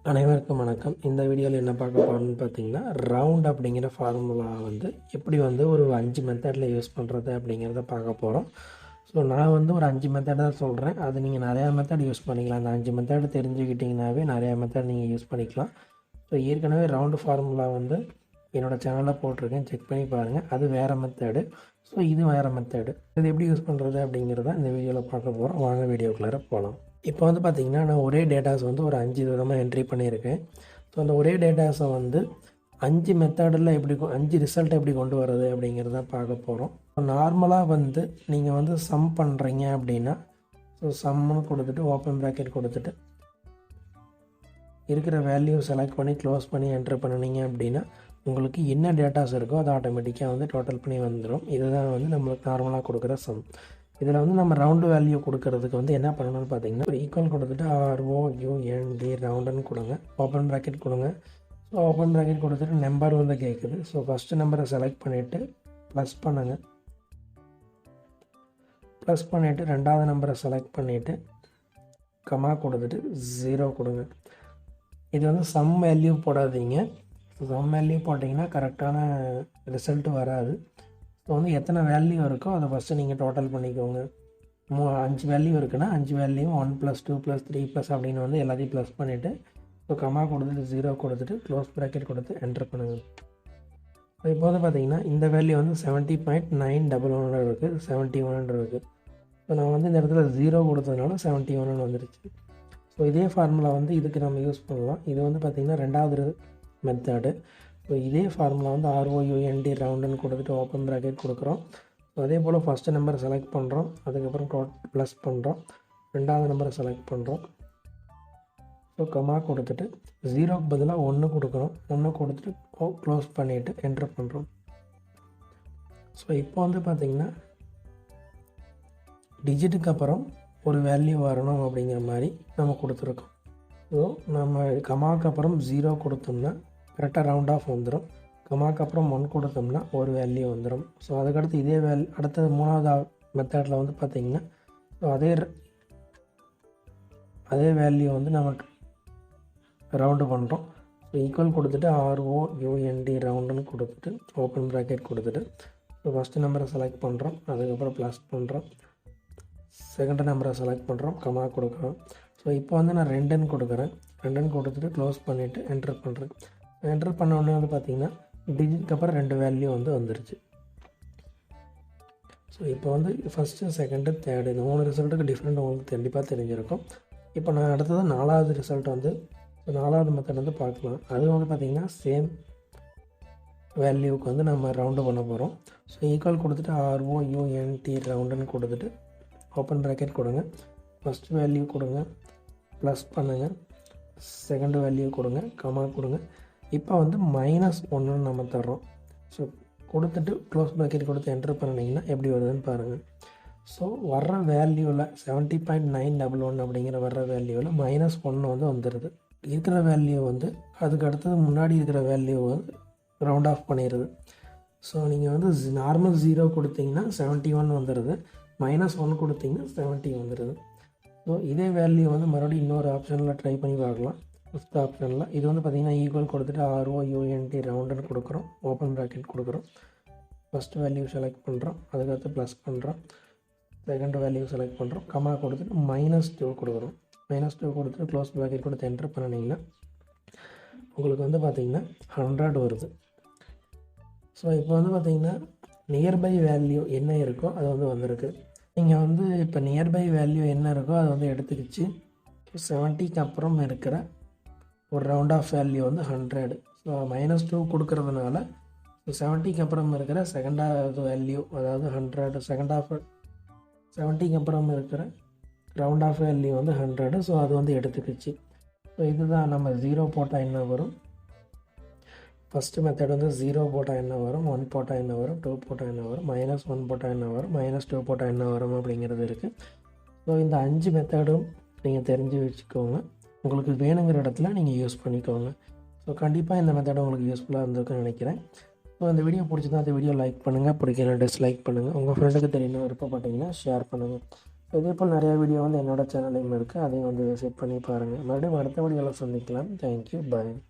அனைவருக்கும் வணக்கம். இந்த வீடியோவில் என்ன பார்க்க போகிறோம்னு பார்த்தீங்கன்னா, ரவுண்ட் அப்படிங்கிற ஃபார்முலா எப்படி ஒரு 5 மெத்தடில் யூஸ் பண்ணுறது அப்படிங்கிறத பார்க்க போகிறோம். ஸோ நான் ஒரு 5 மெத்தட் தான் சொல்கிறேன். அது நீங்கள் நிறையா மெத்தட் யூஸ் பண்ணிக்கலாம். அந்த 5 மெத்தட் தெரிஞ்சுக்கிட்டிங்கனாவே நிறையா மெத்தட் நீங்கள் யூஸ் பண்ணிக்கலாம். ஸோ ஏற்கனவே ரவுண்டு ஃபார்முலா என்னோடய சேனலில் போட்டிருக்கேன், செக் பண்ணி பாருங்கள். அது வேறு மெத்தடு, ஸோ இது வேறு மெத்தடு. இது எப்படி யூஸ் பண்ணுறது அப்படிங்கிறத இந்த வீடியோவில் பார்க்க போகிறோம். வாங்க வீடியோக்குள்ளார போகலாம். இப்போ பார்த்திங்கன்னா, நான் ஒரே டேட்டாஸ் ஒரு 5 விதமாக என்ட்ரி பண்ணியிருக்கேன். ஸோ அந்த ஒரே டேட்டாஸை 5 மெத்தடில் 5 ரிசல்ட்டை எப்படி கொண்டு வர்றது அப்படிங்கிறத பார்க்க போகிறோம். நார்மலாக நீங்கள் சம் பண்ணுறீங்க அப்படின்னா, ஸோ சம்முன்னு கொடுத்துட்டு ஓப்பன் ப்ராக்கெட் கொடுத்துட்டு இருக்கிற வேல்யூ செலக்ட் பண்ணி க்ளோஸ் பண்ணி என்ட்ரு பண்ணினீங்க அப்படின்னா, உங்களுக்கு என்ன டேட்டாஸ் இருக்கோ அது ஆட்டோமேட்டிக்காக டோட்டல் பண்ணி வந்துடும். இதுதான் நம்மளுக்கு நார்மலாக கொடுக்குற சம். இதில் நம்ம ரவுண்டு வேல்யூ கொடுக்கறதுக்கு என்ன பண்ணணும்னு பார்த்தீங்கன்னா, ஒரு ஈக்குவல் கொடுத்துட்டு ROUND ரவுண்டுன்னு கொடுங்க, ஓப்பன் ப்ராக்கெட் கொடுங்க. ஸோ ஓப்பன் ப்ராக்கெட் கொடுத்துட்டு நம்பர் கேட்குது. ஸோ ஃபஸ்ட்டு நம்பரை செலக்ட் பண்ணிவிட்டு ப்ளஸ் பண்ணுங்கள். ப்ளஸ் பண்ணிவிட்டு ரெண்டாவது நம்பரை செலக்ட் பண்ணிவிட்டு கமா கொடுத்துட்டு 0 கொடுங்க. இது சம் வேல்யூ போடாதீங்க. சம் வேல்யூ போட்டிங்கன்னா கரெக்டான ரிசல்ட்டு வராது. ஸோ எத்தனை வேல்யூ இருக்கோ அதை ஃபஸ்ட்டு நீங்கள் டோட்டல் பண்ணிக்கோங்க. 5 வேல்யூ இருக்குன்னா 5 வேல்யூ 1 + 2 + 3 + அப்படின்னு எல்லாத்தையும் ப்ளஸ் பண்ணிவிட்டு ஸோ கமா கொடுத்துட்டு 0 கொடுத்துட்டு க்ளோஸ் ப்ராக்கெட் கொடுத்து என்ட்ரு பண்ணுங்கள். ஸோ இப்போ பார்த்தீங்கன்னா இந்த வேல்யூ 70.911 இருக்குது, 71 இருக்குது. ஸோ நான் இந்த இடத்துல 0 கொடுத்ததுனால 71 வந்துருச்சு. ஸோ இதே ஃபார்முலா இதுக்கு நம்ம யூஸ் பண்ணலாம். இது பார்த்திங்கன்னா ரெண்டாவது மெத்தடு. ஸோ இதே ஃபார்முலா ROUND ரவுண்டுன்னு கொடுத்துட்டு ஓப்பன் ப்ராக்கெட் கொடுக்குறோம். ஸோ அதே போல் ஃபஸ்ட்டு நம்பரை செலக்ட் பண்ணுறோம், அதுக்கப்புறம் ப்ளஸ் பண்ணுறோம், ரெண்டாவது நம்பரை செலக்ட் பண்ணுறோம். ஸோ கமா கொடுத்துட்டு 0க்கு பதிலாக 1 கொடுக்குறோம், 1 கொடுத்துட்டு க்ளோஸ் பண்ணிவிட்டு என்ட்ரு பண்ணுறோம். ஸோ இப்போ பார்த்திங்கன்னா டிஜிட்டுக்கு அப்புறம் ஒரு வேல்யூ வரணும் அப்படிங்கிற மாதிரி நம்ம கொடுத்துருக்கோம். ஸோ நம்ம கமாக்கு அப்புறம் 0 கொடுத்தோம்னா கரெக்டாக ரவுண்ட் ஆஃப் வந்துடும். கமாக்கு அப்புறம் 1 கொடுத்தோம்னா ஒரு வேல்யூ வந்துடும். ஸோ அதுக்கடுத்து இதே அடுத்தது மூணாவது மெத்தடில் பார்த்திங்கன்னா, ஸோ அதே வேல்யூ நமக்கு ரவுண்டு பண்ணுறோம். ஸோ ஈக்குவல் கொடுத்துட்டு ROUND ரவுண்டுன்னு கொடுத்துட்டு ஓப்பன் ப்ராக்கெட் கொடுத்துட்டு ஸோ ஃபஸ்ட்டு நம்பரை செலக்ட் பண்ணுறோம், அதுக்கப்புறம் ப்ளஸ் பண்ணுறோம், செகண்ட் நம்பரை செலக்ட் பண்ணுறோம், கமா கொடுக்குறோம். ஸோ இப்போ நான் 2ன்னு கொடுக்குறேன், 2ன்னு கொடுத்துட்டு க்ளோஸ் பண்ணிவிட்டு என்ட்ரு பண்ணுறேன். என்ட்ரு பண்ண உடனே பார்த்திங்கன்னா டிஜிட்க்கு அப்புறம் 2 வேல்யூ வந்துருச்சு. ஸோ இப்போ ஃபஸ்ட்டு செகண்டு தேர்டு இந்த 3 ரிசல்ட்டுக்கு டிஃப்ரெண்ட் உங்களுக்கு கண்டிப்பாக தெரிஞ்சிருக்கும். இப்போ நான் அடுத்தது 4வது ரிசல்ட் ஸோ 4வது மெத்தட் பார்க்கலாம். அது பார்த்திங்கன்னா சேம் வேல்யூவுக்கு நம்ம ரவுண்டு பண்ண போகிறோம். ஸோ ஈக்குவல் கொடுத்துட்டு ROUND ரவுண்டுன்னு கொடுத்துட்டு ஓப்பன் ப்ராக்கெட் கொடுங்க, ஃபஸ்ட் வேல்யூ கொடுங்க, ப்ளஸ் பண்ணுங்கள், செகண்ட் வேல்யூ கொடுங்க, கமா கொடுங்க. இப்போ -1 நம்ம தர்றோம். ஸோ கொடுத்துட்டு க்ளோஸ் ப்ராக்கெட் கொடுத்து என்ட்ரு பண்ணிங்கன்னா எப்படி வருதுன்னு பாருங்கள். ஸோ வர்ற வேல்யூவில் 70.911 அப்படிங்கிற வர்ற வேல்யூவில் -1 வந்துடுது. இருக்கிற வேல்யூ அதுக்கு அடுத்தது முன்னாடி இருக்கிற வேல்யூ ரவுண்ட் ஆஃப் பண்ணிடுது. ஸோ நீங்கள் நார்மல் 0 கொடுத்தீங்கன்னா 71 வந்துடுது, -1 கொடுத்தீங்கன்னா 70 வந்துடுது. ஸோ இதே வேல்யூ மறுபடியும் இன்னொரு ஆப்ஷனில் ட்ரை பண்ணி பார்க்கலாம். ஃபிஃப்த் ஆப்ஷனில் இது பார்த்திங்கன்னா ஈக்குவல் கொடுத்துட்டு ROUND ரவுண்டுன்னு கொடுக்குறோம், ஓப்பன் ப்ராக்கெட் கொடுக்குறோம், ஃபஸ்ட் வேல்யூ செலக்ட் பண்ணுறோம், அதுக்கடுத்து ப்ளஸ் பண்ணுறோம், செகண்ட் வேல்யூ செலக்ட் பண்ணுறோம், கமா கொடுத்துட்டு -2 கொடுக்குறோம். -2 கொடுத்துட்டு க்ளோஸ் ப்ராக்கெட் கொடுத்து என்ட்ரு பண்ணிங்கன்னா உங்களுக்கு பார்த்திங்கன்னா 100 வருது. ஸோ இப்போ பார்த்திங்கன்னா நியர்பை வேல்யூ என்ன இருக்கோ அது வந்திருக்கு. நீங்கள் இப்போ நியர்பை வேல்யூ என்ன இருக்கோ அது எடுத்துக்கிச்சு. 70க்கு அப்புறம் இருக்கிற ஒரு ரவுண்ட் ஆஃப் வேல்யூ 100. ஸோ -2 கொடுக்கறதுனால 70க்கு அப்புறம் இருக்கிற செகண்டாவது வேல்யூ அதாவது 100, செகண்ட் ஆஃப் 70க்கு அப்புறம் இருக்கிற ரவுண்ட் ஆஃப் வேல்யூ 100. ஸோ அது எடுத்துக்கிச்சு. ஸோ இதுதான் நம்ம 0 போட்டால் என்ன வரும், ஃபஸ்ட்டு மெத்தட் 0 போட்டால் என்ன வரும், 1 போட்டால் என்ன வரும், 2 போட்டால் என்ன வரும், -1 போட்டால் என்ன வரும், -2 போட்டால் என்ன வரும் அப்படிங்கிறது இருக்குது. ஸோ இந்த 5 மெத்தடும் நீங்கள் தெரிஞ்சு வச்சுக்கோங்க. உங்களுக்கு வேணுங்கிற இடத்துல நீங்கள் யூஸ் பண்ணிக்கோங்க. ஸோ கண்டிப்பாக இந்த மெத்தட் உங்களுக்கு யூஸ்ஃபுல்லாக இருந்திருக்குன்னு நினைக்கிறேன். ஸோ இந்த வீடியோ பிடிச்சிருந்தா அந்த வீடியோ லைக் பண்ணுங்கள், பிடிக்கல டிஸ்லைக் பண்ணுங்கள். உங்கள் ஃப்ரெண்டுக்கு தெரியணும் விருப்பப்பட்டீங்கன்னா ஷேர் பண்ணுங்கள். இதே போல் நிறையா வீடியோ வந்து என்னோடய சேனல்லையும் இருக்குது, அதையும் வந்து விசிட் பண்ணி பாருங்கள். மறுபடியும் அடுத்த வீடியோவில் சந்திக்கலாம். தேங்க்யூ, பாய்.